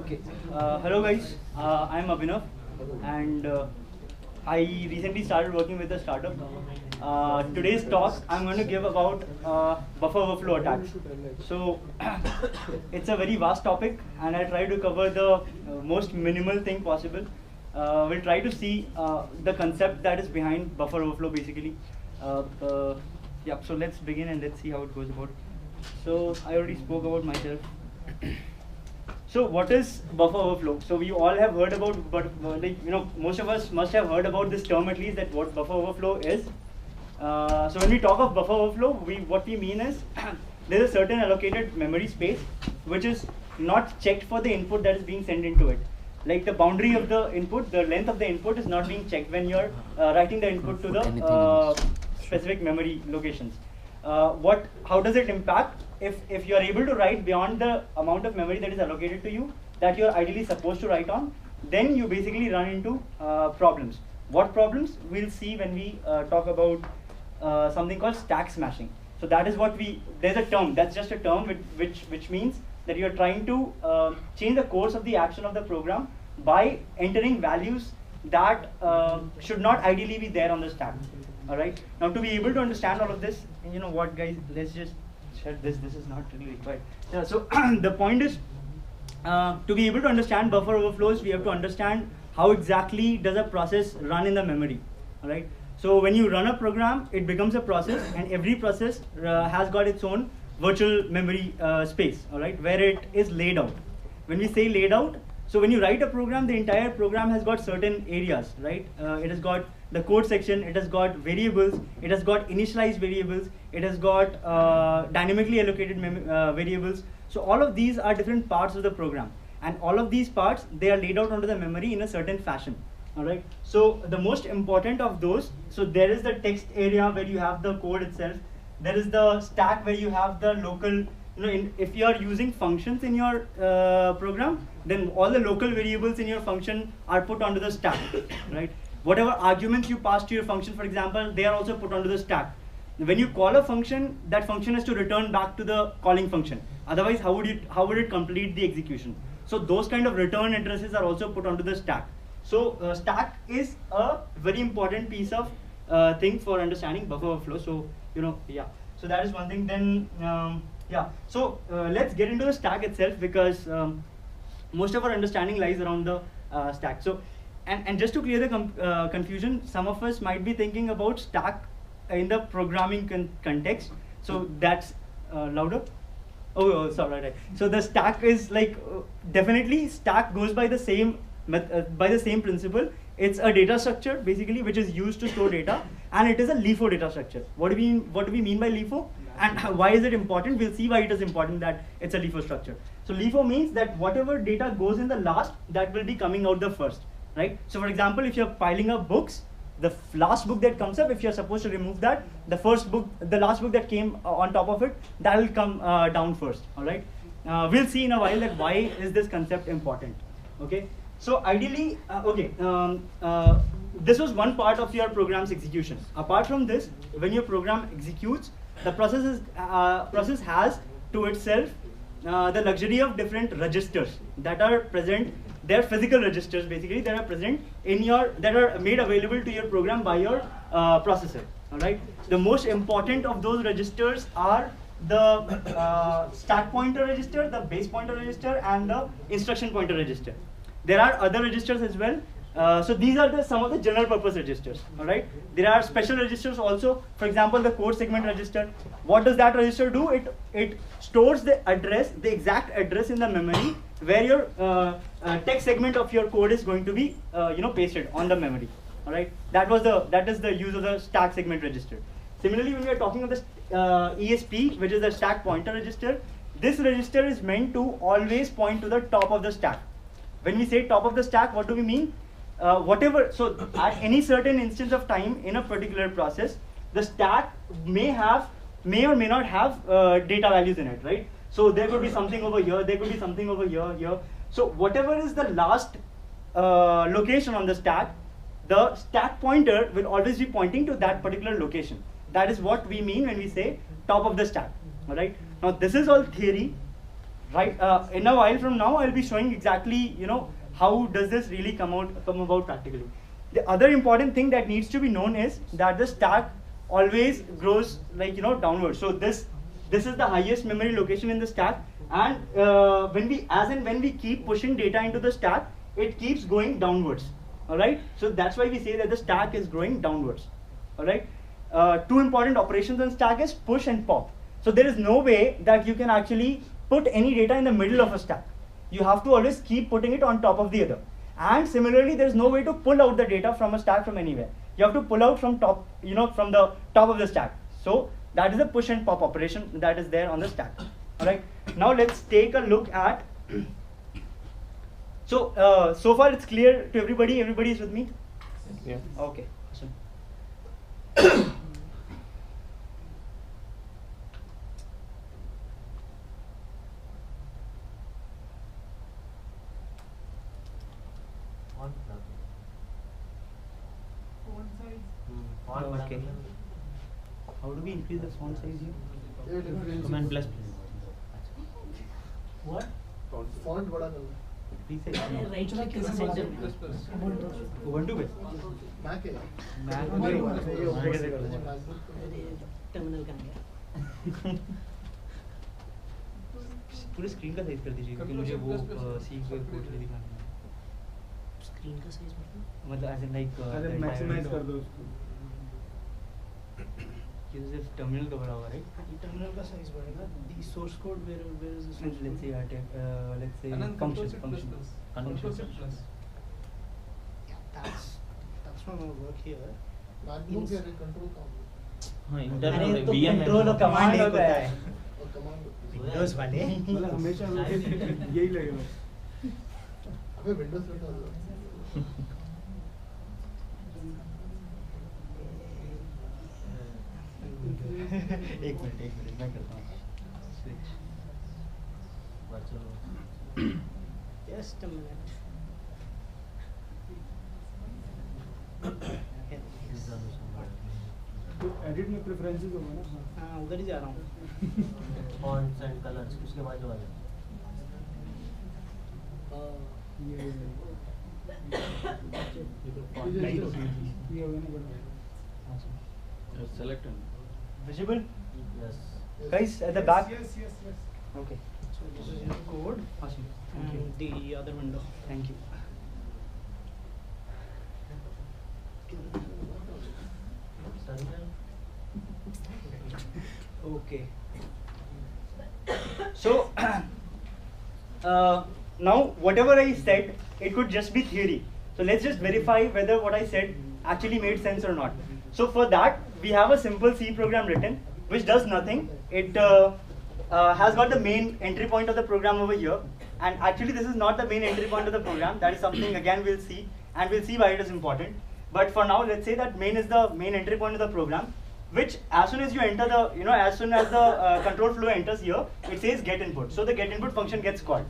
Okay. Hello guys. I'm Abhinav, and I recently started working with a startup. Today's talk I'm going to give about buffer overflow attacks. So it's a very vast topic, and I try to cover the most minimal thing possible. We'll try to see the concept that is behind buffer overflow, basically. Yeah. So let's begin and let's see how it goes about. So I already spoke about myself. So what is buffer overflow? So we all have heard about, but most of us must have heard about this term at least, that what buffer overflow is. So when we talk of buffer overflow, what we mean is there is a certain allocated memory space which is not checked for the input that is being sent into it. Like the boundary of the input, the length of the input is not being checked when you're writing the input to the specific memory locations. How does it impact? If you are able to write beyond the amount of memory that is allocated to you, that you are ideally supposed to write on, then you basically run into problems. What problems? We'll see when we talk about something called stack smashing. So that is what there's a term, that's just a term which means that you are trying to change the course of the action of the program by entering values that should not ideally be there on the stack. All right. Now, to be able to understand all of this, you know what, guys? Let's just shut this. This is not really required. Yeah, so the point is, to be able to understand buffer overflows, we have to understand how exactly does a process run in the memory. All right. So when you run a program, it becomes a process, and every process has got its own virtual memory space. All right, where it is laid out. When we say laid out, so when you write a program, the entire program has got certain areas, right? It has got the code section, it has got variables, it has got initialized variables, it has got dynamically allocated variables. So all of these are different parts of the program, and all of these parts, they are laid out onto the memory in a certain fashion. All right. So the most important of those, so there is the text area where you have the code itself. There is the stack where you have the local. If you are using functions in your program, then all the local variables in your function are put onto the stack, right? Whatever arguments you pass to your function, for example, they are also put onto the stack. When you call a function, that function has to return back to the calling function. Otherwise, how would it complete the execution? So those kind of return addresses are also put onto the stack. So stack is a very important piece of thing for understanding buffer overflow. So yeah. So that is one thing. Then yeah. So let's get into the stack itself, because most of our understanding lies around the stack. So and just to clear the confusion, some of us might be thinking about stack in the programming context. So that's louder. Oh, sorry. Right. So the stack is like definitely stack goes by the same principle. It's a data structure basically which is used to store data, and it is a LIFO data structure. What do we mean by LIFO? And why is it important? We'll see why it is important that it's a LIFO structure. So LIFO means that whatever data goes in the last, that will be coming out the first, right? So for example, if you're piling up books, the last book that comes up, if you're supposed to remove that, the last book that came on top of it, that will come down first, all right? We'll see in a while that why is this concept important, okay? So ideally, this was one part of your program's execution. Apart from this, when your program executes, the process has to itself the luxury of different registers that are present. They're physical registers basically that are present that are made available to your program by your processor. All right. The most important of those registers are the stack pointer register, the base pointer register, and the instruction pointer register. There are other registers as well. So these are some of the general purpose registers. All right. There are special registers also. For example, the code segment register. What does that register do? It stores the exact address in the memory where your text segment of your code is going to be pasted on the memory. All right. That is the use of the stack segment register. Similarly, when we are talking of the ESP, which is the stack pointer register, this register is meant to always point to the top of the stack. When we say top of the stack, what do we mean? So at any certain instance of time in a particular process, the stack may or may not have data values in it, right? So there could be something over here, there could be something over here. So whatever is the last location on the stack, the stack pointer will always be pointing to that particular location. That is what we mean when we say top of the stack, all right? Now this is all theory. right, in a while from now, I'll be showing exactly, you know, how does this really come about practically. The other important thing that needs to be known is that the stack always grows like, you know, downwards. So this is the highest memory location in the stack, and when we keep pushing data into the stack, it keeps going downwards. All right. So that's why we say that the stack is growing downwards. All right. Two important operations on stack is push and pop. So there is no way that you can actually put any data in the middle of a stack. You have to always keep putting it on top of the other. And similarly, there is no way to pull out the data from a stack from anywhere. You have to pull out from top, you know, from the top of the stack. So that is the push and pop operation that is there on the stack. All right. Now let's take a look at. So so far it's clear to everybody. Everybody is with me. Yeah. Okay. Awesome. Okay. How do we increase the font size here? Command plus. What? Font बड़ा करना Resize. Right click के centre Ubuntu पे. Mac है Mac terminal का गया पूरे screen का size कर दीजिए क्योंकि मुझे वो सी कोड में दिखाना है. स्क्रीन का साइज मतलब एज इन लाइक मैक्सिमाइज कर दो उसको. ये सिर्फ टर्मिनल का बड़ा हुआ राइट. टर्मिनल का साइज बढ़ेगा the source code where is the Let's say function. that's not gonna work here MacBook के कंट्रोल काम हाँ अरे इंटरनल तो VM कंट्रोल और कमांड एक होता है और कमांड विंडोज वाले मतलब हमेशा मुझे यही लगेगा. अबे विंडोज पे डाल दो एक मिनट मैं करता हूँ स्विच. जस्ट अ मिनट तो एडिट में प्रेफरेंसेस होगा ना. हाँ उधर ही जा रहा हूँ फॉन्ट्स एंड कलर्स उसके बाद जो वाला ये होगा ना बड़ा. select Visible? yes Guys at the back? Yes. Okay. so this is your code Awesome. Thank you. and the other window Thank you. Okay. So now whatever I said, it could just be theory. So let's just verify whether what I said actually made sense or not. So for that, we have a simple C program written which does nothing. It has got the main entry point of the program over here, and actually this is not the main entry point of the program. That is something again we'll see, and we'll see why it is important. But for now, let's say that main is the main entry point of the program, which as soon as you enter the, as soon as the control flow enters here, it says get input. So the get input function gets called.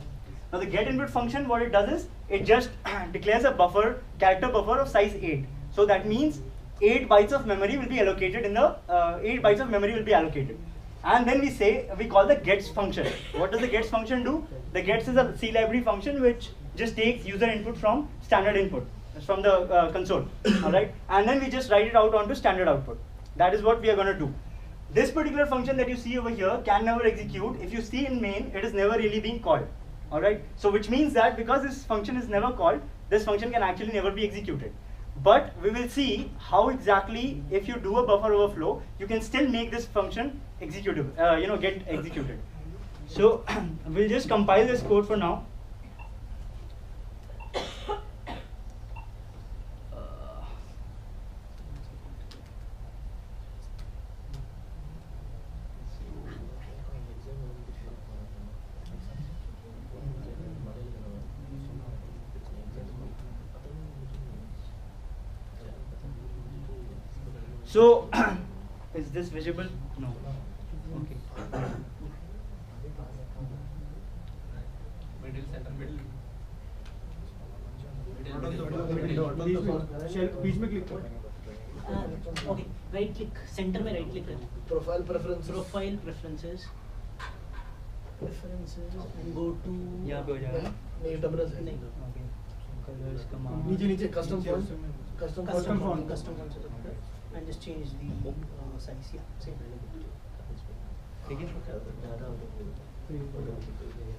Now the get input function, what it does is, it just declares a buffer, character buffer of size 8. So that means 8 bytes of memory will be allocated in the, 8 bytes of memory will be allocated. And then we call the gets function. What does the gets function do? The gets is a C library function which just takes user input from standard input, from the console, alright? And then we just write it out onto standard output. That is what we are going to do. This particular function that you see over here can never execute. If you see in main, it is never really being called, alright? So which means that because this function is never called, this function can actually never be executed. But we will see how exactly, if you do a buffer overflow, you can still make this function executable, get executed. So we'll just compile this code for now. So, is this visible? No. Okay. Middle centre middle बीच में click करो. Okay right click centre में right click करें profile preference profile preferences Preferences and go to. यहाँ पे हो जाएगा। नहीं डबरस है नहीं। Okay. Colors command. नीचे नीचे custom font custom Custom font font. Custom font setup here. And just change the size. Yeah, same. ठीक है? ज़्यादा हो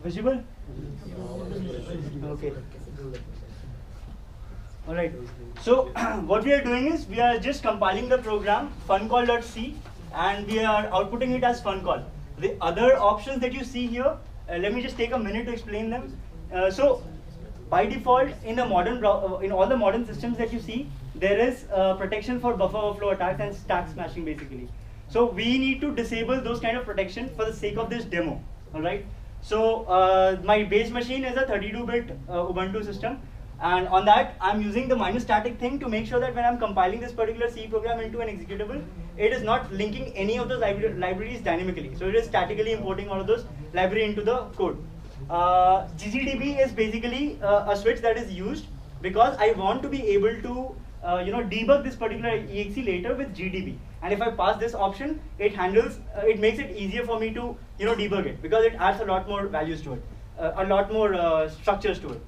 Visible? Okay. Alright. So what we are doing is we are just compiling the program funcall.c and we are outputting it as funcall. The other options that you see here, let me just take a minute to explain them. So by default, in the in all the modern systems that you see, there is protection for buffer overflow attacks and stack smashing basically. So we need to disable those kind of protection for the sake of this demo. Alright. So my base machine is a 32-bit Ubuntu system. And on that, I'm using the minus static thing to make sure that when I'm compiling this particular C program into an executable, it is not linking any of those libraries dynamically. So it is statically importing all of those library into the code. GGDB is basically a switch that is used because I want to be able to debug this particular exe later with GDB. And if I pass this option, it handles, it makes it easier for me to debug it because it adds a lot more values to it, a lot more structures to it.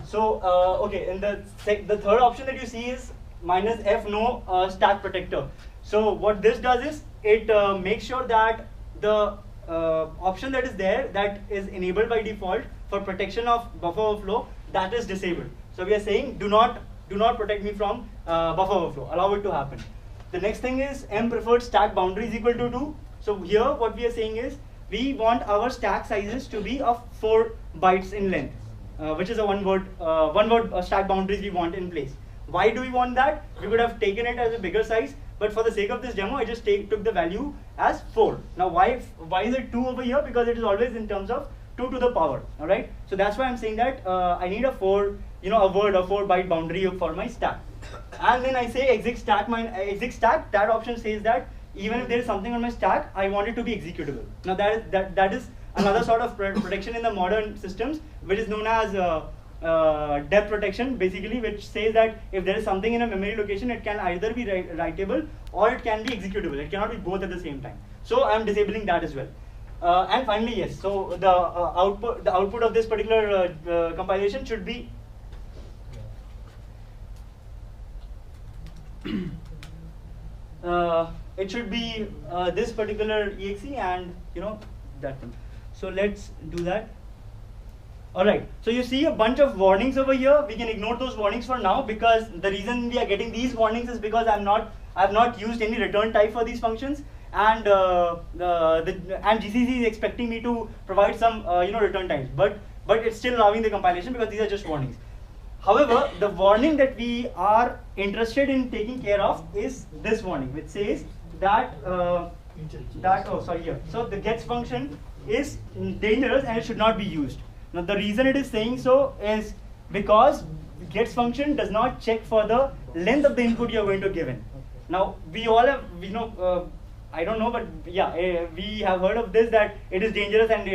So okay, and the third option that you see is -f no stack protector. So what this does is it makes sure that the option that is there that is enabled by default for protection of buffer overflow, that is disabled. So we are saying do not protect me from buffer overflow, allow it to happen. The next thing is m preferred stack boundary is equal to 2. So here what we are saying is we want our stack sizes to be of 4 bytes in length. Which is a one word stack boundaries we want in place. Why do we want that? We could have taken it as a bigger size, but for the sake of this demo, I just took the value as 4. Now why is it 2 over here? Because it is always in terms of 2 to the power. All right. So that's why I'm saying that I need a 4 byte boundary for my stack. And then I say exec stack. That option says that even if there is something on my stack, I want it to be executable. Now that is another sort of protection in the modern systems, which is known as depth protection, basically, which says that if there is something in a memory location, it can either be writable or it can be executable. It cannot be both at the same time. So I'm disabling that as well. And finally, yes. So the output of this particular compilation should be it should be this particular exe and that one. So let's do that. Alright, so you see a bunch of warnings over here. We can ignore those warnings for now because the reason we are getting these warnings is because I have not used any return type for these functions, and GCC is expecting me to provide some return types, but it's still allowing the compilation because these are just warnings. However, the warning that we are interested in taking care of is this warning, which says that so the gets function is dangerous and it should not be used. Now the reason it is saying so is because gets function does not check for the length of the input you are going to give in. Now we all have, I don't know, but yeah, we have heard of this, that it is dangerous and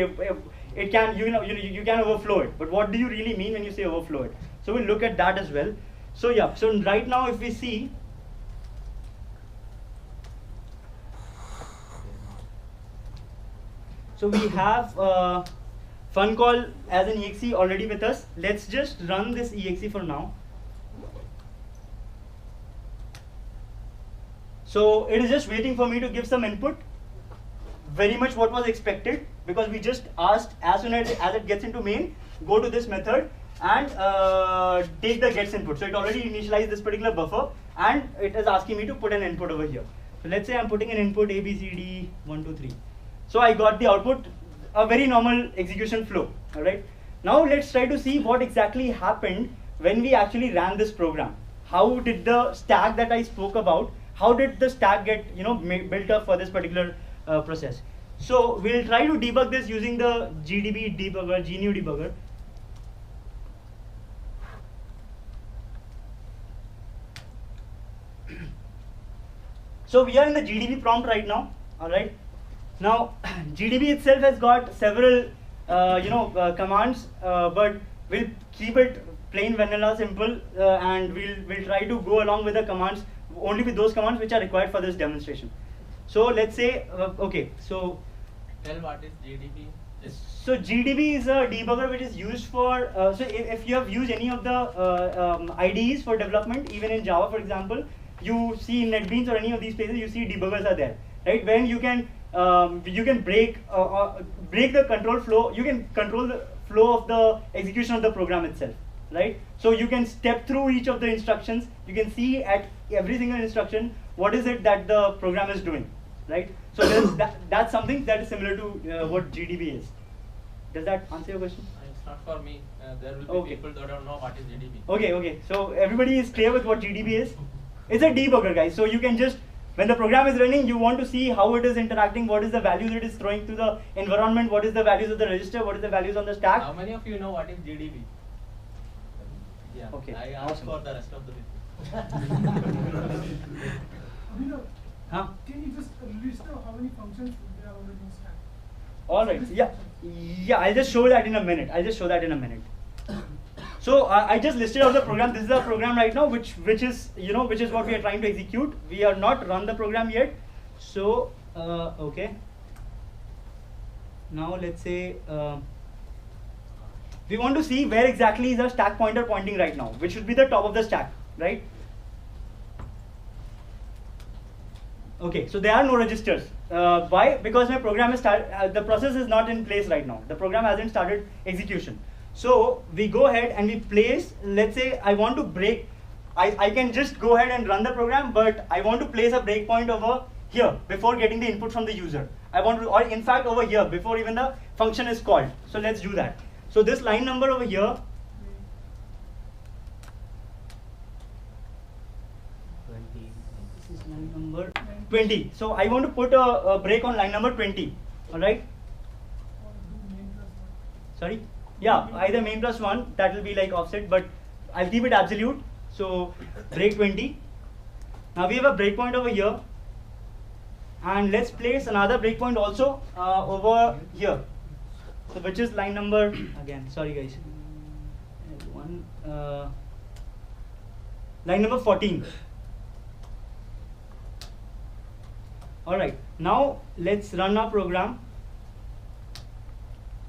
it can, you can overflow it. But what do you really mean when you say overflow it? So we'll look at that as well. So yeah, so right now if we see, so we have funcall as an exe already with us. Let's just run this exe for now. So it is just waiting for me to give some input. Very much what was expected, because we just asked as soon as it gets into main, go to this method and take the gets input. So it already initialized this particular buffer and it is asking me to put an input over here. So let's say I'm putting an input A, B, C, D, 1, 2, 3. So I got the output, a very normal execution flow. Alright. Now let's try to see what exactly happened when we actually ran this program. How did the stack that I spoke about, how did the stack get built up for this particular process? So we'll try to debug this using the GDB debugger, GNU debugger. So we are in the GDB prompt right now. All right. Now GDB itself has got several commands, but we'll keep it plain vanilla simple, and we'll try to go along with the commands, only with those commands which are required for this demonstration. So let's say okay, so tell what is GDB So GDB is a debugger which is used for, so if you have used any of the IDEs for development, even in Java for example, you see in NetBeans or any of these places, you see debuggers are there, right? When you can break the control flow, you can control the flow of the execution of the program itself, right? So you can step through each of the instructions, you can see at every single instruction what is it that the program is doing, right? So that's something that is similar to what GDB is. Does that answer your question? It's not for me. There will be Okay. people that don't know what is GDB. Okay. So everybody is clear with what GDB is? It's a debugger, guys. So you can just, when the program is running, you want to see how it is interacting, what is the values it is throwing to the environment, what is the values of the register, what is the values on the stack. How many of you know what is GDB? Yeah. Okay, I asked awesome. for the rest of the people. Abhinav, Huh? can you just list out how many functions there are already in stack? All right. Yeah. I'll just show that in a minute. So I just listed out the program. This is our program right now, which is what we are trying to execute. We have not run the program yet. So okay. Now let's say we want to see where exactly is our stack pointer pointing right now, which should be the top of the stack, right? Okay, so there are no registers. Why? Because my program is the process is not in place right now. The program hasn't started execution. So we go ahead and we place, let's say I want to break, I can just go ahead and run the program, but I want to place a breakpoint over here before getting the input from the user. I want to, or in fact over here before even the function is called. So let's do that. So this line number over here, this is line number 20. So I want to put a break on line number 20. All right. Or do main plus one? Sorry. Yeah, either main plus 1, that will be like offset, but I'll keep it absolute. So break 20. Now we have a breakpoint over here, and let's place another breakpoint also over here. So which is line number again? Sorry guys. Line number 14. All right. Now let's run our program.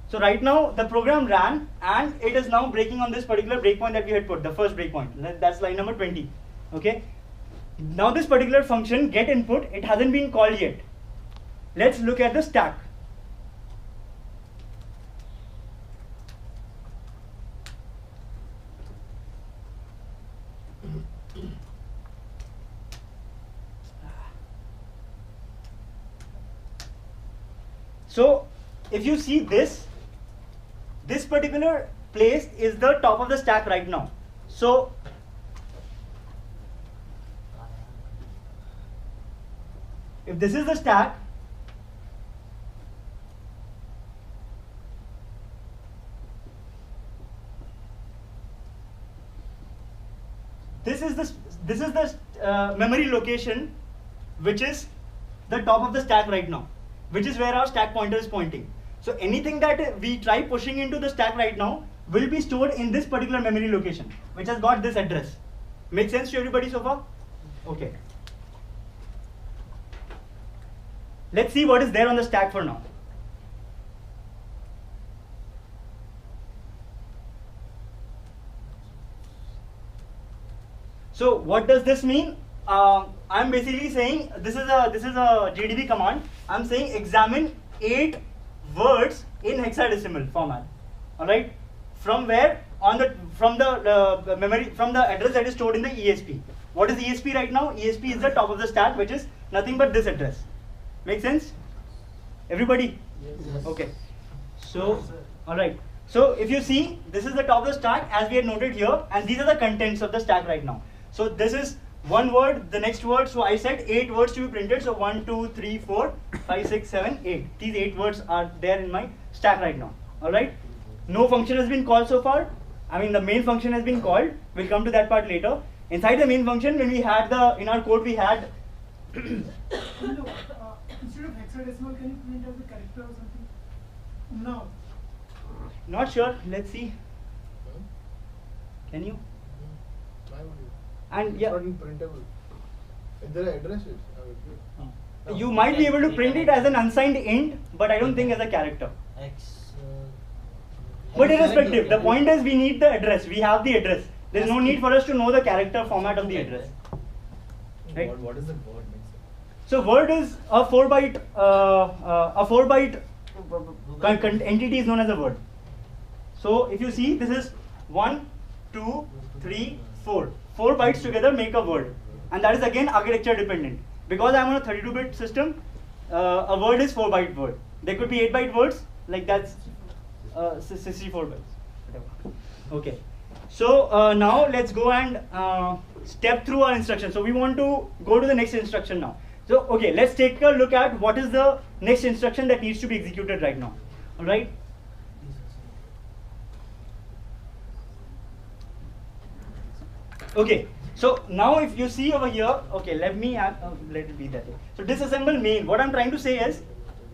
So right now the program ran and it is now breaking on this particular breakpoint that we had put, the first breakpoint. That's line number 20. Okay. Now this particular function get input, it hasn't been called yet. Let's look at the stack. So if you see this particular place is the top of the stack right now. So if this is the stack, this is the memory location, which is the top of the stack right now, which is where our stack pointer is pointing. So anything that we try pushing into the stack right now will be stored in this particular memory location, which has got this address. Make sense to everybody so far? Okay. Let's see what is there on the stack for now. So what does this mean? I'm basically saying this is a GDB command. I'm saying examine 8 words in hexadecimal format. All right. From where? From the memory, from the address that is stored in the ESP. What is ESP right now? ESP is the top of the stack, which is nothing but this address. Make sense? Everybody? Yes. Okay. So, all right. So if you see, this is the top of the stack as we had noted here, and these are the contents of the stack right now. So this is one word, the next word. So I said 8 words to be printed. So 1, 2, 3, 4, 5, 6, 7, 8. These 8 words are there in my stack right now. All right. No function has been called so far. I mean, the main function has been called. We'll come to that part later. Inside the main function, when we had in our code, we had. Instead of hexadecimal, can you print as a character or something? No. Not sure. Let's see. Can you? Why would you? And yeah. It's not in printable. If there are addresses, You might be able to print it as an unsigned int, but I don't think as a character. X. But irrespective, the point is we need the address. We have the address. There's no need for us to know the character format of the address. Right? What is the word mixer? So word is a 4-byte entity is known as a word. So if you see, this is 1, 2, 3, 4. 4 bytes together make a word, and that is again architecture dependent. Because I'm on a 32-bit system, a word is 4-byte word. There could be 8-byte words, like that's 64 bytes. Whatever. Okay. So now let's go and step through our instruction. So we want to go to the next instruction now. So okay, let's take a look at what is the next instruction that needs to be executed right now. All right. Okay. So now if you see over here, okay, let it be that way. So disassemble main. What I'm trying to say is,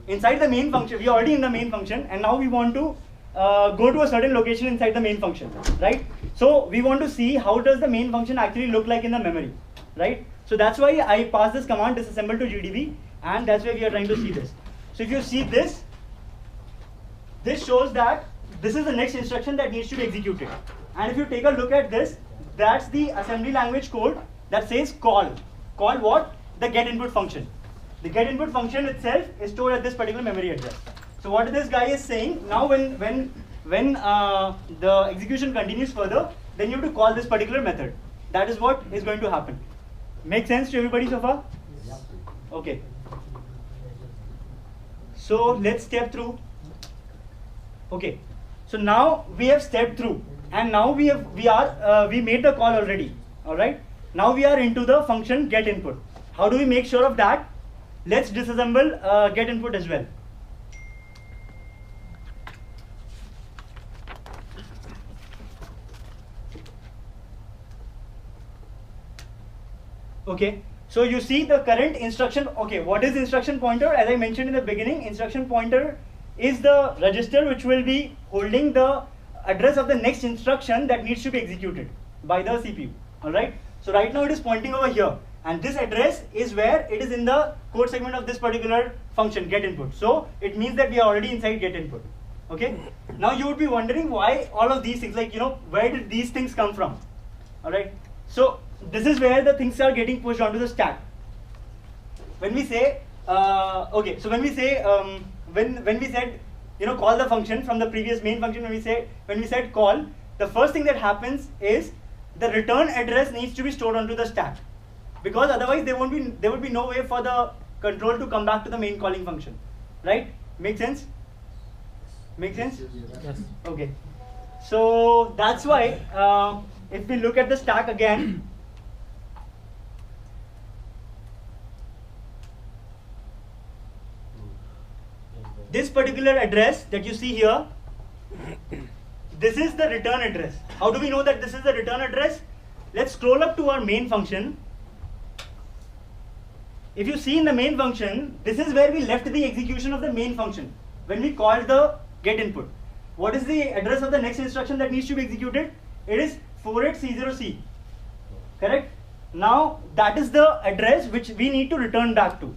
inside the main function, we are already in the main function, and now we want to go to a certain location inside the main function, right? So we want to see how does the main function actually look like in the memory, right? So that's why I pass this command disassemble to GDB, and that's why we are trying to see this. So if you see this, this shows that this is the next instruction that needs to be executed. And if you take a look at this, that's the assembly language code that says call. Call what? The get input function. The get input function itself is stored at this particular memory address. So what this guy is saying, now when the execution continues further, then you have to call this particular method. That is what is going to happen. Make sense to everybody so far? Okay. So let's step through. Okay. So now we have stepped through, and now we made the call already. All right. Now we are into the function get input. How do we make sure of that? Let's disassemble get input as well. Okay, so you see the current instruction. Okay, what is instruction pointer? As I mentioned in the beginning, instruction pointer is the register which will be holding the address of the next instruction that needs to be executed by the CPU. All right. So right now it is pointing over here, and this address is where it is in the code segment of this particular function get input. So it means that we are already inside get input. Okay. Now you would be wondering why all of these things, like, you know, where did these things come from? All right. So this is where the things are getting pushed onto the stack. When we say, okay, so when we say, when we said, you know, call the function from the previous main function, when we said call, the first thing that happens is the return address needs to be stored onto the stack, because otherwise there would be no way for the control to come back to the main calling function, right? Make sense? Make sense? Yes. Okay. So that's why if we look at the stack again, this particular address that you see here, this is the return address. How do we know that this is the return address? Let's scroll up to our main function. If you see in the main function, this is where we left the execution of the main function when we called the get input. What is the address of the next instruction that needs to be executed? It is 48C0C. Correct? Now that is the address which we need to return back to.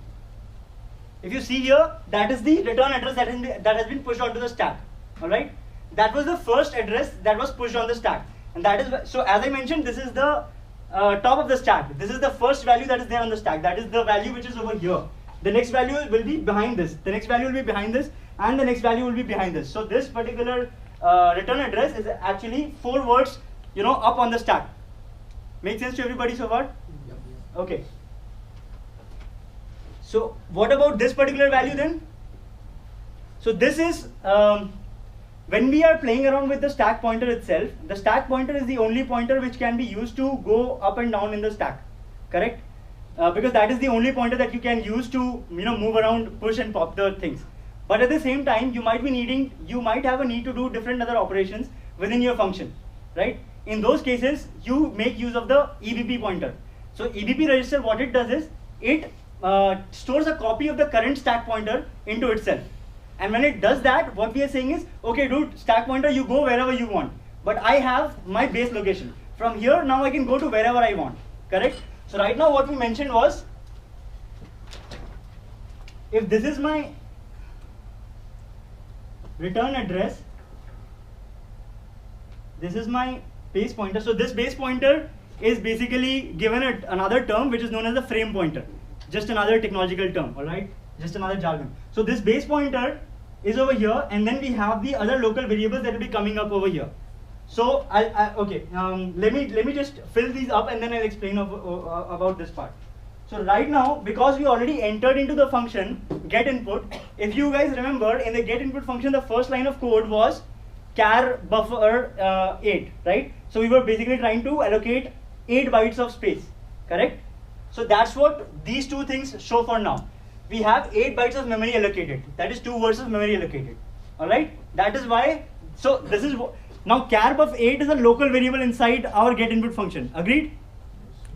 If you see here, that is the return address that has been pushed onto the stack. All right. That was the first address that was pushed on the stack, and that is so. As I mentioned, this is the top of the stack. This is the first value that is there on the stack. That is the value which is over here. The next value will be behind this. The next value will be behind this, and the next value will be behind this. So this particular return address is actually 4 words, you know, up on the stack. Make sense to everybody so far? Okay. So what about this particular value then? So this is when we are playing around with the stack pointer itself. The stack pointer is the only pointer which can be used to go up and down in the stack, correct? Because that is the only pointer that you can use to, you know, move around, push and pop the things. But at the same time, you might have a need to do different other operations within your function, right? In those cases, you make use of the EBP pointer. So EBP register, what it does is it stores a copy of the current stack pointer into itself. And when it does that, what we are saying is, okay dude, stack pointer, you go wherever you want. But I have my base location. From here, now I can go to wherever I want, correct? So right now what we mentioned was, if this is my return address, this is my base pointer. So this base pointer is basically given another term which is known as the frame pointer. Just another technological term, alright? Just another jargon. So this base pointer is over here, and then we have the other local variables that will be coming up over here. So let me just fill these up and then I'll explain about this part. So right now, because we already entered into the function get input, if you guys remember, in the get input function, the first line of code was char buffer 8, right? So we were basically trying to allocate 8 bytes of space, correct? So that's what these two things show for now. We have 8 bytes of memory allocated. That is 2 words of memory allocated. Alright? That is why, so this is what, now char buff 8 is a local variable inside our get input function. Agreed?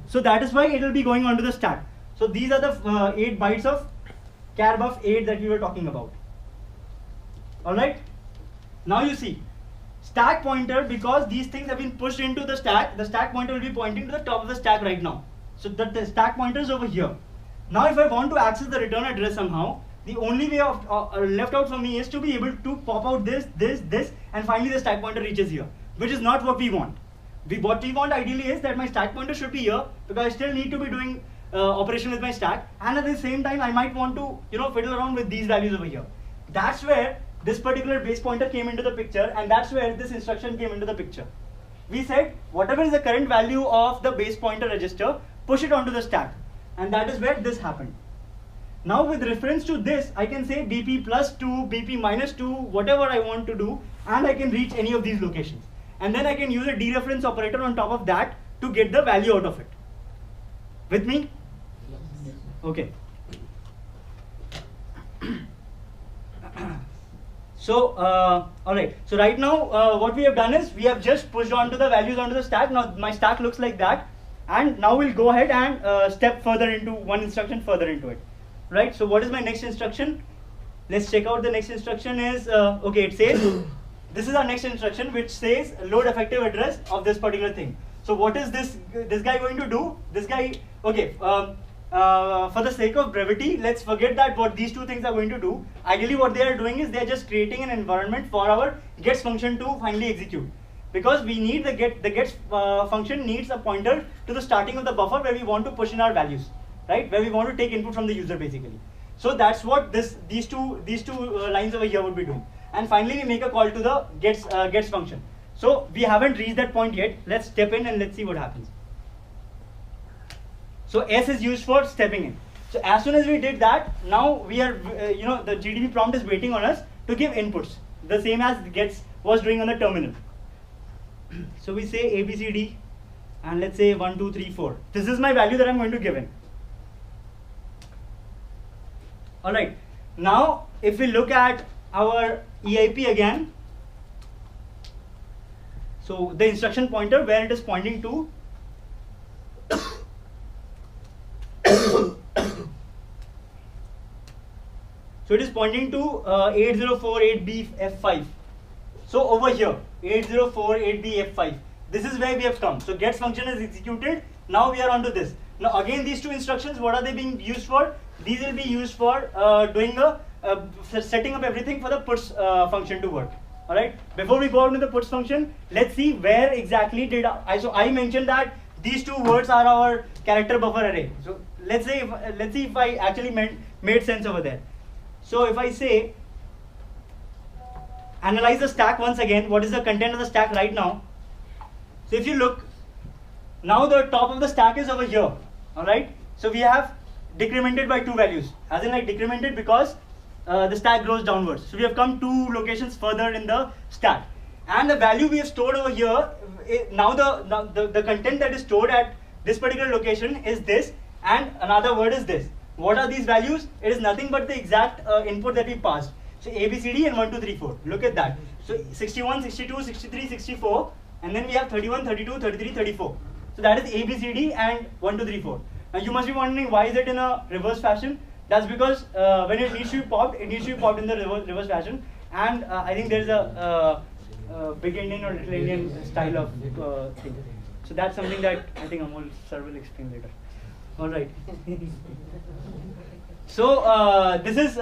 So that is why it will be going onto the stack. So these are the 8 bytes of char buff 8 that we were talking about. Alright? Now you see, stack pointer, because these things have been pushed into the stack pointer will be pointing to the top of the stack right now. So the stack pointer is over here. Now if I want to access the return address somehow, the only way of left out for me is to be able to pop out this, and finally the stack pointer reaches here, which is not what we want. What we want ideally is that my stack pointer should be here, because I still need to be doing operation with my stack, and at the same time I might want to fiddle around with these values over here. That's where this particular base pointer came into the picture, and that's where this instruction came into the picture. We said whatever is the current value of the base pointer register, push it onto the stack, and that is where this happened. Now with reference to this, I can say BP plus 2, BP minus 2, whatever I want to do, and I can reach any of these locations. And then I can use a dereference operator on top of that to get the value out of it. With me? Okay. So, alright. So right now, what we have done is we have just pushed onto the values onto the stack. Now my stack looks like that. And now we'll go ahead and step further into one instruction further into it. Right? So what is my next instruction? Let's check out the next instruction is, okay, it says, this is our next instruction which says load effective address of this particular thing. So what is this guy going to do? This guy, okay, for the sake of brevity, let's forget that what these two things are going to do. Ideally what they are doing is they are just creating an environment for our gets function to finally execute. Because we need the gets function needs a pointer to the starting of the buffer where we want to push in our values, right? Where we want to take input from the user basically. So that's what these two lines over here would be doing. And finally we make a call to the gets function. So we haven't reached that point yet. Let's step in and let's see what happens. So S is used for stepping in. So as soon as we did that, now we are, the GDB prompt is waiting on us to give inputs, the same as gets was doing on the terminal. So we say ABCD and let's say 1, 2, 3, 4. This is my value that I'm going to give in. Alright, now if we look at our EIP again, so the instruction pointer where it is pointing to, so it is pointing to 8048B F5. So over here, 8048B F5. This is where we have come. So gets function is executed. Now we are onto this. Now again, these two instructions, what are they being used for? These will be used for doing setting up everything for the puts function to work. All right. Before we go on to the puts function, let's see where exactly did so I mentioned that these two words are our character buffer array. So let's see if I actually made sense over there. So if I say analyze the stack once again, what is the content of the stack right now? So if you look, now the top of the stack is over here. All right. So we have decremented by 2 values, as in like decremented because the stack grows downwards. So we have come 2 locations further in the stack, and the value we have stored over here. Now the content that is stored at this particular location is this, and another word is this. What are these values? It is nothing but the exact input that we passed. So ABCD and 1, 2, 3, 4. Look at that. So 61, 62, 63, 64, and then we have 31, 32, 33, 34. So that is ABCD and 1, 2, 3, 4. Now you must be wondering why is it in a reverse fashion? That's because when it needs to be popped, it needs to be popped in the reverse fashion. And I think there is a big Indian or little Indian style of thing. So that's something that I think Amol sir will explain later. All right. So this is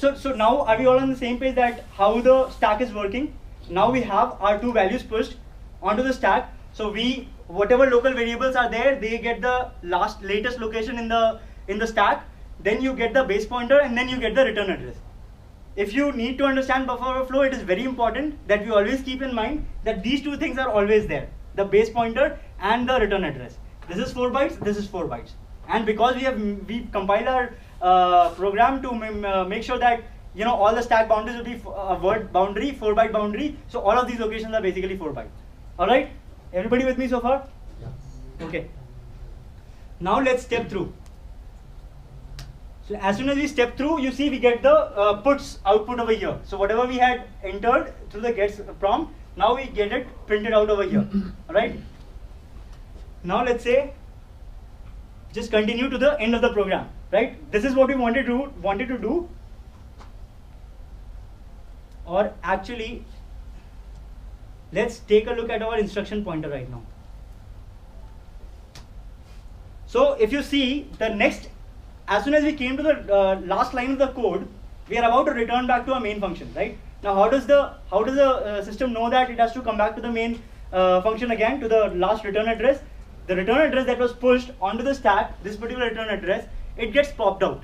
so now are we all on the same page that how the stack is working? Now we have our 2 values pushed. onto the stack. So whatever local variables are there, they get the latest location in the stack. Then you get the base pointer, and then you get the return address. If you need to understand buffer overflow, it is very important that we always keep in mind that these two things are always there: the base pointer and the return address. This is 4 bytes. This is 4 bytes. And because we compiled our program to make sure that all the stack boundaries will be a word boundary, 4-byte boundary. So all of these locations are basically 4 bytes. All right, everybody with me so far? Yeah. Okay. Now let's step through. So as soon as we step through, you see we get the output over here. So whatever we had entered through the gets prompt, now we get it printed out over here. All right. Now let's say just continue to the end of the program. Right. This is what we wanted to do. Or actually, let's take a look at our instruction pointer right now. So if you see the next, as soon as we came to the last line of the code, we are about to return back to our main function, right? Now how does the system know that it has to come back to the main function again, to the last return address? The return address that was pushed onto the stack, this particular return address, it gets popped out.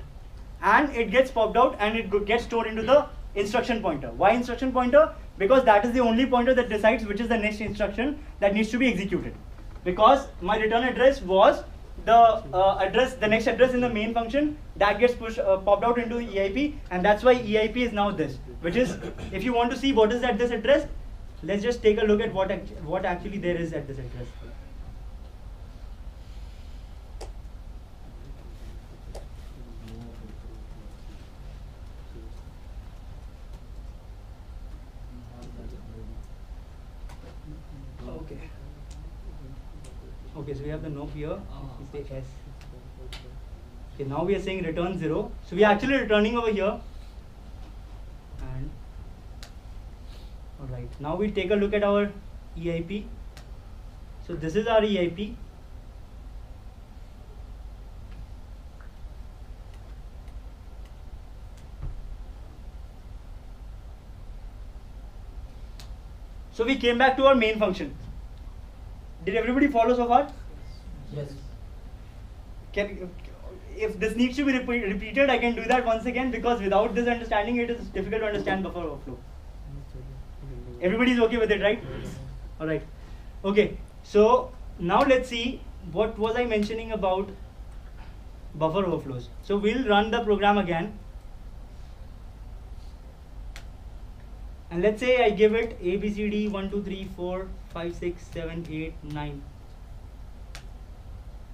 And it gets stored into the instruction pointer. Why instruction pointer? Because that is the only pointer that decides which is the next instruction that needs to be executed. Because my return address was the next address in the main function that gets popped out into EIP, and that's why EIP is now this. Which is, if you want to see what is at this address, let's just take a look at what actually there is at this address. Okay, so we have the no here, we say S. Okay, now we are saying return 0. So we are actually returning over here. And alright, now we take a look at our EIP. So this is our EIP. So we came back to our main function. Did everybody follow so far? Yes. If this needs to be repeated, I can do that once again, because without this understanding, it is difficult to understand buffer overflow. Everybody is okay with it, right? All right. Okay. So now let's see, what was I mentioning about buffer overflows. So we'll run the program again. And let's say I give it A, B, C, D, 1, 2, 3, 4, 5, 6, 7, 8, 9.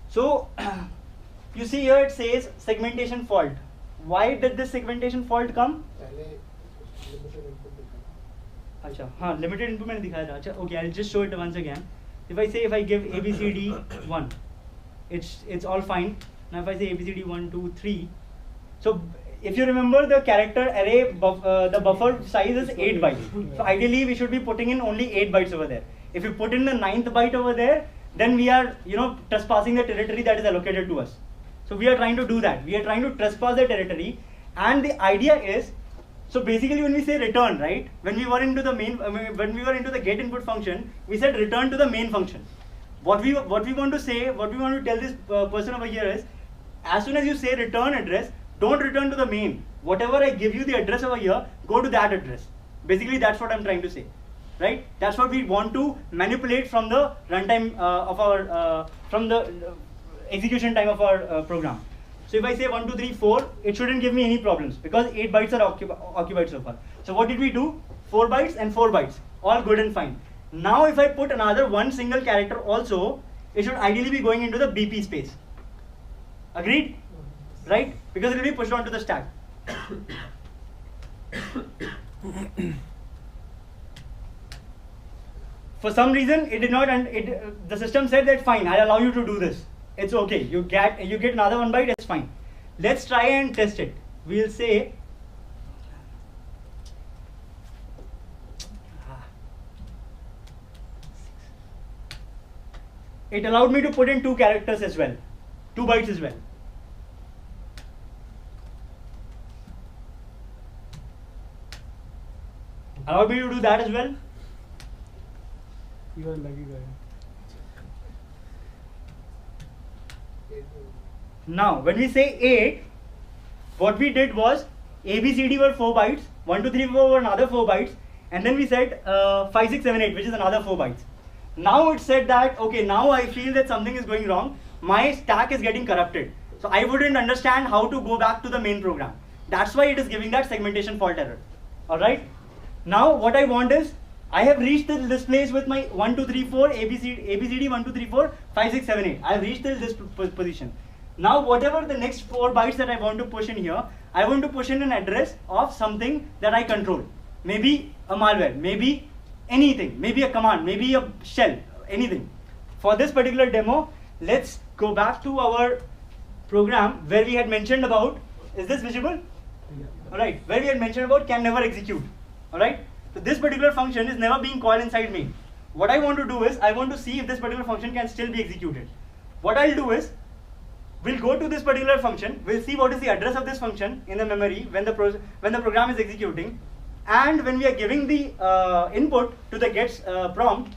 So you see here it says segmentation fault. Why did this segmentation fault come? Acha, limited input मैंने दिखाया था. Acha, okay, I'll just show it once again. If I give A, B, C, D 1, it's all fine. Now if I say A, B, C, D 1, 2, 3, so if you remember the character array, the buffer size is 8 bytes. So ideally we should be putting in only 8 bytes over there. If you put in the 9th byte over there, then we are trespassing the territory that is allocated to us. So we are trying to do that. We are trying to trespass the territory, and the idea is, so basically when we say return, right? When we were into the get input function, we said return to the main function. What we want to say, what we want to tell this person over here is, as soon as you say return address, don't return to the main. Whatever I give you the address over here, go to that address. Basically, that's what I'm trying to say, right? That's what we want to manipulate from the runtime of our, from the execution time of our program. So if I say 1, 2, 3, 4, it shouldn't give me any problems because 8 bytes are occupied so far. So what did we do? 4 bytes and 4 bytes, all good and fine. Now if I put another one single character also, it should ideally be going into the BP space. Agreed? Right? Because it will be pushed onto the stack. For some reason, it did not, and the system said that fine, I'll allow you to do this. It's okay. You get another 1 byte. It's fine. Let's try and test it. We'll say it allowed me to put in 2 characters as well, 2 bytes as well. Allowed me to do that as well. You are lucky guy. Now, when we say 8, what we did was ABCD were 4 bytes, 1, 2, 3, 4 were another 4 bytes, and then we said 5, 6, 7, 8, which is another 4 bytes. Now it said that, okay, now I feel that something is going wrong. My stack is getting corrupted. So I wouldn't understand how to go back to the main program. That's why it is giving that segmentation fault error. Alright? Now what I want is, I have reached this place with my 1, 2, 3, 4, ABCD 1, 2, 3, 4, 5, 6, 7, 8. I have reached this position. Now whatever the next 4 bytes that I want to push in here, I want to push in an address of something that I control. Maybe a malware, maybe anything, maybe a command, maybe a shell, anything. For this particular demo, let's go back to our program where we had mentioned about, is this visible? Alright, where we had mentioned about can never execute. Alright, so this particular function is never being called inside main. What I want to do is, I want to see if this particular function can still be executed. What I'll do is, we'll go to this particular function, we'll see what is the address of this function in the memory when the program is executing, and when we are giving the input to the gets prompt,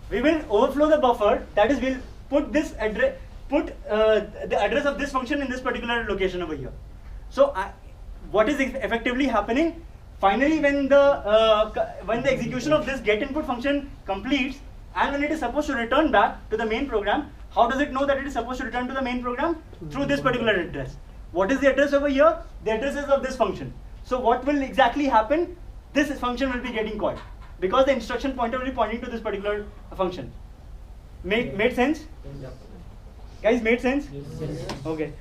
we will overflow the buffer. That is, we'll put this address, the address of this function in this particular location over here. So what is effectively happening? Finally, when the execution of this get input function completes, and when it is supposed to return back to the main program, how does it know that it is supposed to return to the main program? Through this particular address. What is the address over here? The address is of this function. So what will exactly happen? This function will be getting called, because the instruction pointer will be pointing to this particular function. Made sense? Guys, made sense? Yes. Okay.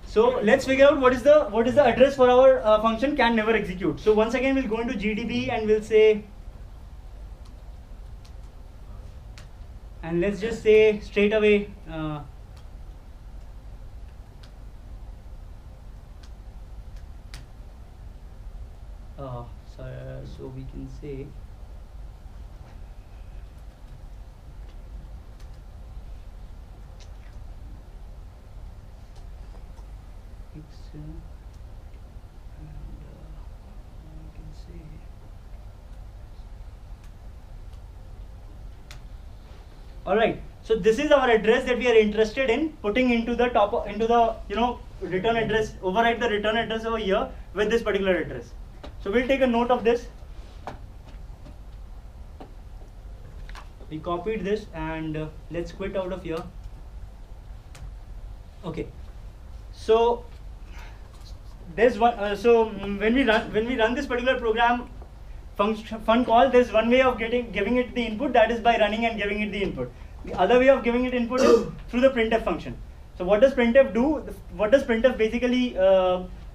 So let's figure out what is the address for our function can never execute. So once again, we'll go into GDB and we'll say, and let's just say straight away, so we can say and we can say all right. So this is our address that we are interested in putting into the return address. Overwrite the return address over here with this particular address. So we'll take a note of this. We copied this and let's quit out of here. Okay. So there's one. So when we run this particular program fun call, there's one way of giving it the input, that is by running and giving it the input. The other way of giving it input is through the printf function. So what does printf do? What does printf basically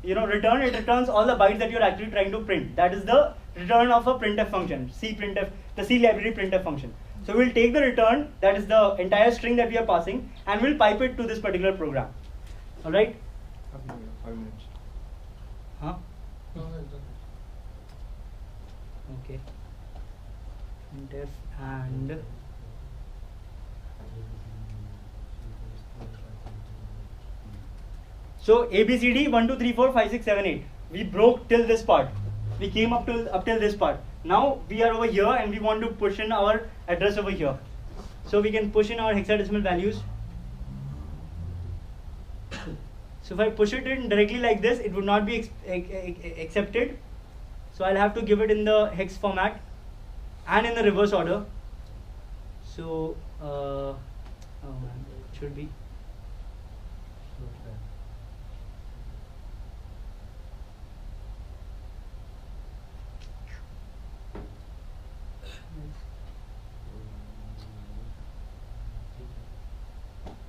return? It returns all the bytes that you're actually trying to print. That is the return of a printf function, the C library printf function. So we'll take the return, that is the entire string that we are passing, and we'll pipe it to this particular program. All right? 5 minutes. Huh? No, it's okay. Okay. Printf and so ABCD 1, 2, 3, 4, 5, 6, 7, 8. We broke till this part. We came up till this part. Now we are over here and we want to push in our address over here. So we can push in our hexadecimal values. So if I push it in directly like this, it would not be accepted. So I'll have to give it in the hex format and in the reverse order. So oh man, it should be.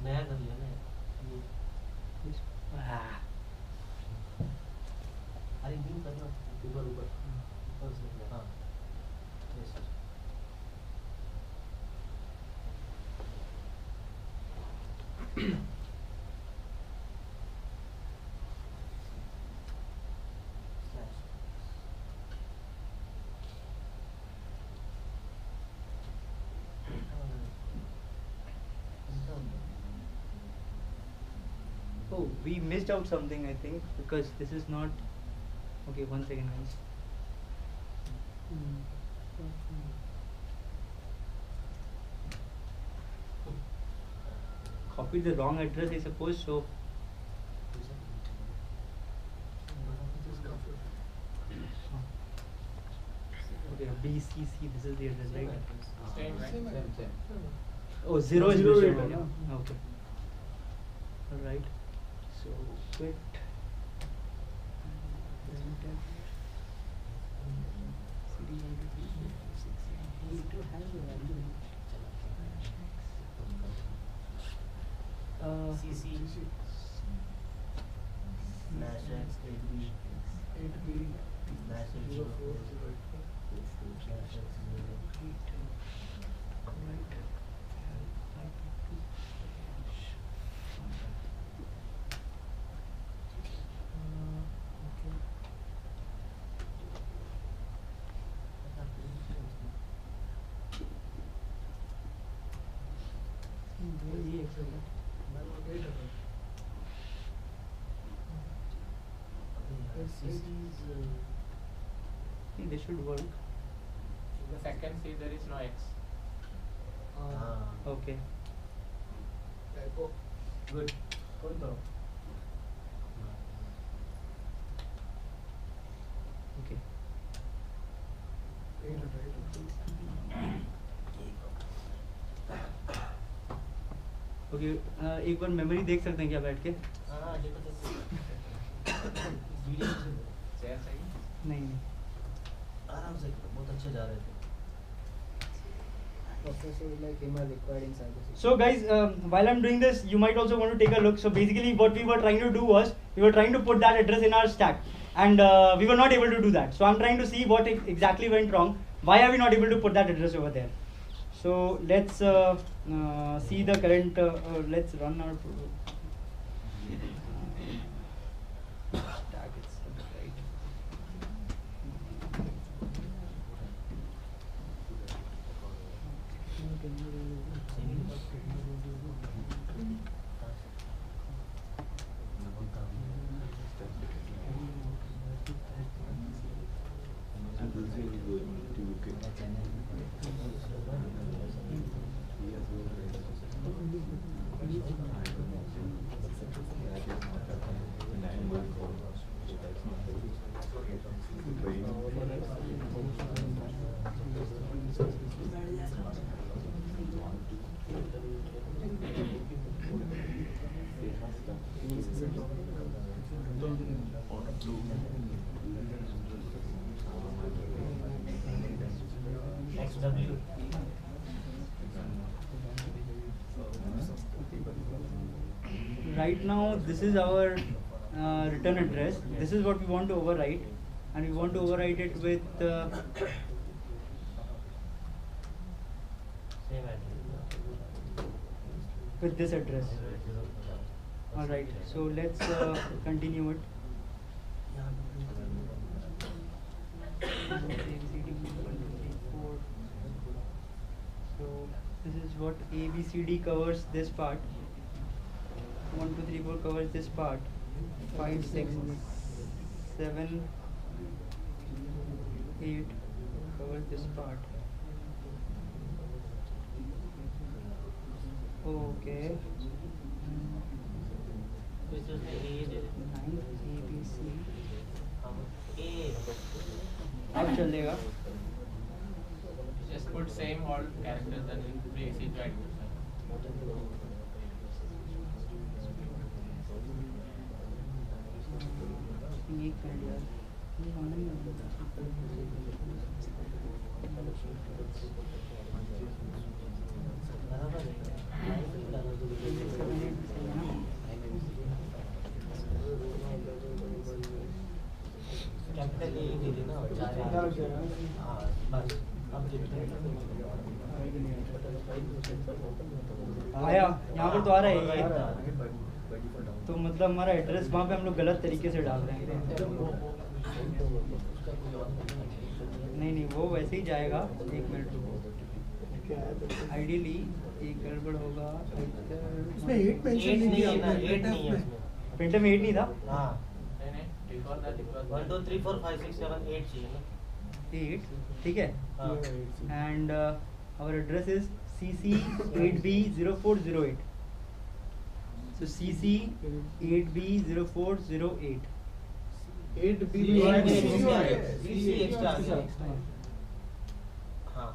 नया कर लिया ना अरे new करना ऊपर ऊपर से हाँ Oh, we missed out something, I think, because this is not. Okay, 1 second, guys. copied the wrong address, I suppose. So okay, BCC. This is the address, right? Same, right? Same. Oh, 0 is Zero listed is one, one. yeah? Okay. Alright. So quit. CC slash X 8B slash X 04 slash X 0. I think this should work. The second C there is no X. Okay. Good. Okay. Okay एक बार memory देख सकते हैं क्या बैठ के? हाँ देखो video Share चाहिए? नहीं नहीं. आराम से करो, बहुत अच्छे जा रहे थे. Professor like him are required in cybersecurity. So guys, while I'm doing this, you might also want to take a look. So basically what we were trying to do was, we were trying to put that address in our stack, and we were not able to do that. So I'm trying to see what exactly went wrong. Why are we not able to put that address over there? So let's see the current, let's run our stack itself, right? XW. Right now, this is our return address. This is what we want to overwrite, and we want to overwrite it with Same address. with this address. All right. So let's continue it. So this is what ABCD covers this part. 1, 2, 3, 4 covers this part. 5, 6, 7, 8 covers this part. Okay. Which is the A did. 9 ABC. A. अब चलेगा. Just put same all characters and replace it right. एक minute यार. ये होना ही capital A दे देना और हाँ बस अब आया. यहाँ पर तो आ रहा है ये. तो मतलब हमारा एड्रेस वहाँ पे हम लोग गलत तरीके से डाल रहे हैं. नहीं नहीं वो वैसे ही जाएगा. एक मिनट रुको. आइडियली एक गड़बड़ होगा. इसमें 8 मेंशन नहीं किया आपने. 8 नहीं है उसमें. प्रिंटर में 8 नहीं था. हाँ नहीं recall that it was 1 2 3 4 5 6 7 8 चाहिए ना. 8 ठीक है. हाँ And our address is CC8B0408. So CC 8B0408. 8B CC extra हाँ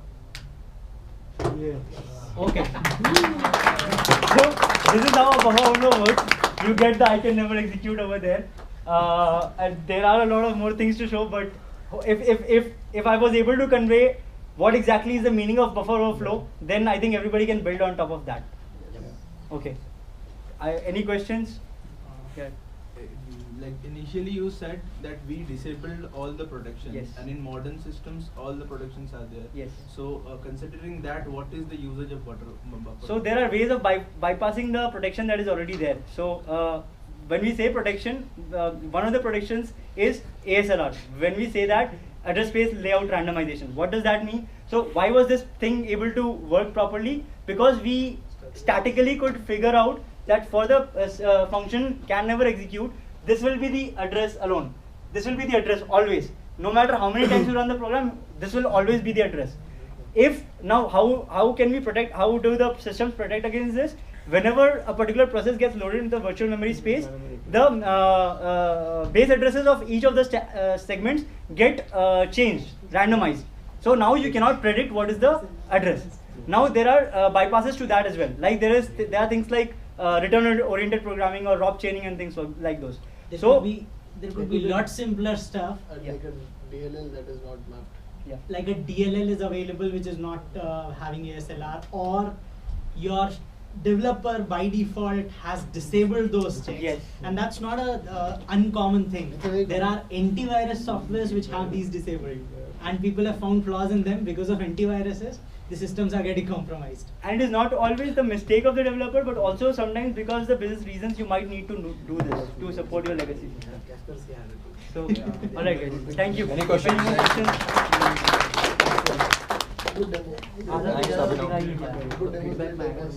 Okay. So this is how a buffer overflow works. You get the I can never execute over there. And there are a lot of more things to show, but if I was able to convey what exactly is the meaning of buffer overflow, then I think everybody can build on top of that. Okay. Any questions? Yeah. Like initially you said that we disabled all the protections, Yes. and in modern systems all the protections are there. Yes. So considering that, what is the usage of buffer? So there are ways of bypassing the protection that is already there. So when we say protection, one of the protections is ASLR. When we say that address space layout randomization, what does that mean? So why was this thing able to work properly? Because we statically could figure out that for the function can never execute, this will be the address alone. This will be the address always. No matter how many times you run the program, this will always be the address. If now how can we protect, how do the systems protect against this? Whenever a particular process gets loaded into the virtual memory space, the base addresses of each of the segments get changed, randomized. So now you cannot predict what is the address. Now there are bypasses to that as well. Like there are things like return-oriented programming or ROP chaining and things like those. There So could be lot simpler stuff. Like a DLL that is not mapped. yeah. Like a DLL is available which is not having ASLR, or your developer by default has disabled those checks. Yes. And that's not a uncommon thing. It's a very There are antivirus softwares which have these disabled, and people have found flaws in them because of antiviruses. The systems are getting compromised. And it is not always the mistake of the developer, but also sometimes because the business reasons you might need to do this to support your legacy. So, alright guys, thank you. Any questions? Any more questions? Good demo. Thanks, Abhinav. Good demo.